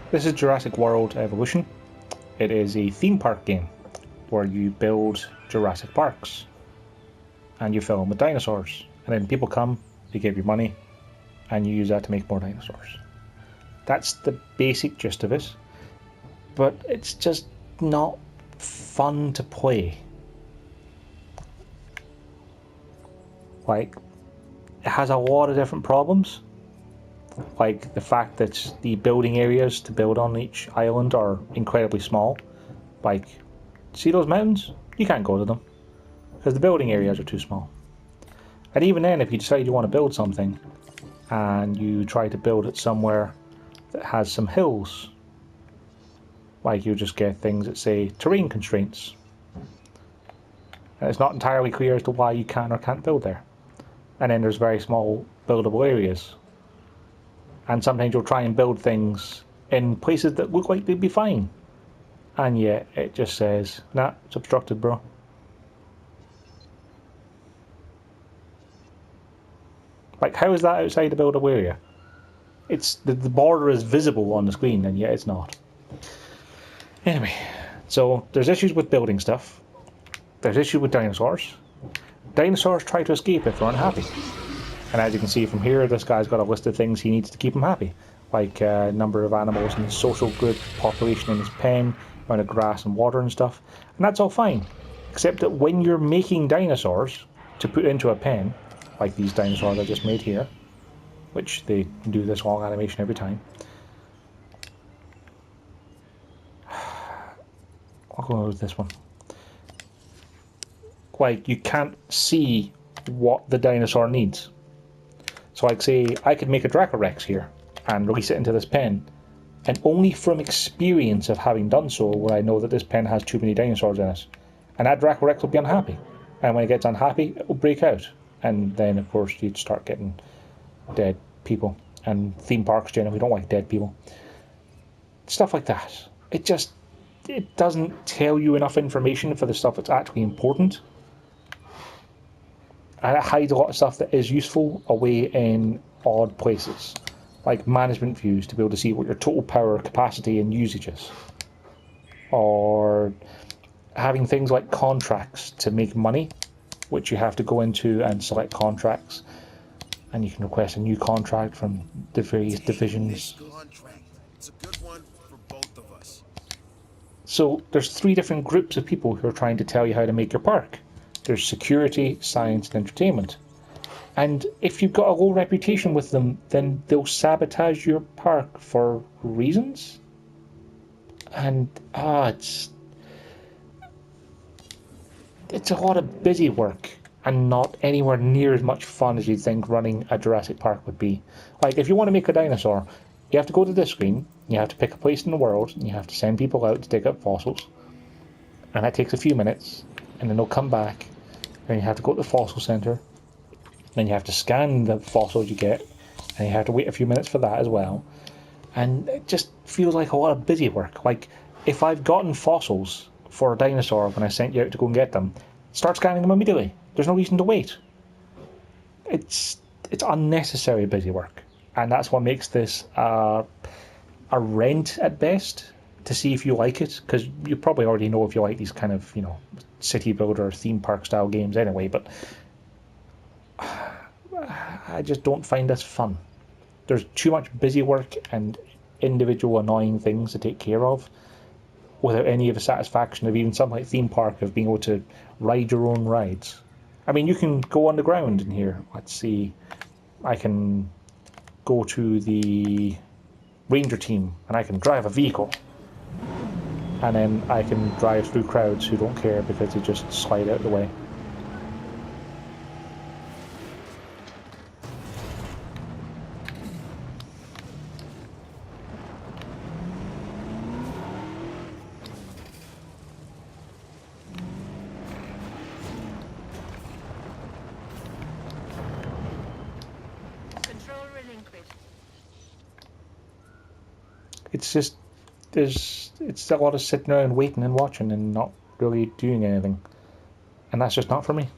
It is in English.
This is Jurassic World Evolution. It is a theme park game where you build Jurassic parks and you fill them with dinosaurs, and then people come, they give you money, and you use that to make more dinosaurs. That's the basic gist of it, but it's just not fun to play. Like, it has a lot of different problems. Like the fact that the building areas to build on each island are incredibly small. Like, see those mountains? You can't go to them because the building areas are too small. And even then, if you decide you want to build something and you try to build it somewhere that has some hills, like, you just get things that say terrain constraints. And it's not entirely clear as to why you can or can't build there. And then there's very small buildable areas. And sometimes you'll try and build things in places that look like they'd be fine. And yet it just says, nah, it's obstructed, bro. Like, how is that outside the buildable area? It's the border is visible on the screen, and yet it's not. Anyway, so there's issues with building stuff. There's issues with dinosaurs. Dinosaurs try to escape if they're unhappy. And as you can see from here, this guy's got a list of things he needs to keep him happy. Like number of animals in his social group, population in his pen, amount of grass and water and stuff. And that's all fine. Except that when you're making dinosaurs to put into a pen, like these dinosaurs I just made here, which they do this long animation every time. I'll go with this one. Like, you can't see what the dinosaur needs. So, like, say, I could make a Dracorex here and release it into this pen, and only from experience of having done so will I know that this pen has too many dinosaurs in it. And that Dracorex will be unhappy. And when it gets unhappy, it will break out. And then, of course, you'd start getting dead people. And theme parks generally don't like dead people. Stuff like that. It doesn't tell you enough information for the stuff that's actually important. And it hides a lot of stuff that is useful away in odd places, like management views to be able to see what your total power, capacity and usage is. Or having things like contracts to make money, which you have to go into and select contracts, and you can request a new contract from the various divisions. It's a good one for both of us. So there's 3 different groups of people who are trying to tell you how to make your park. There's security, science, and entertainment. And if you've got a low reputation with them, then they'll sabotage your park for reasons. And it's a lot of busy work and not anywhere near as much fun as you'd think running a Jurassic Park would be. Like, if you want to make a dinosaur, you have to go to this screen, you have to pick a place in the world, and you have to send people out to dig up fossils. And that takes a few minutes, and then they'll come back. Then you have to go to the fossil center. Then you have to scan the fossils you get, and you have to wait a few minutes for that as well. And it just feels like a lot of busy work. Like, if I've gotten fossils for a dinosaur when I sent you out to go and get them, start scanning them immediately. There's no reason to wait. It's unnecessary busy work, and that's what makes this a rent at best to see if you like it, because you probably already know if you like these kind of, city builder, theme park style games anyway, but I just don't find this fun. There's too much busy work and individual annoying things to take care of without any of the satisfaction of even something like theme park of being able to ride your own rides. I mean, you can go on the ground in here. Let's see. I can go to the ranger team and I can drive a vehicle. And then I can drive through crowds who don't care because they just slide out of the way. Control relinquished. It's just, it's a lot of sitting around waiting and watching and not really doing anything. And that's just not for me.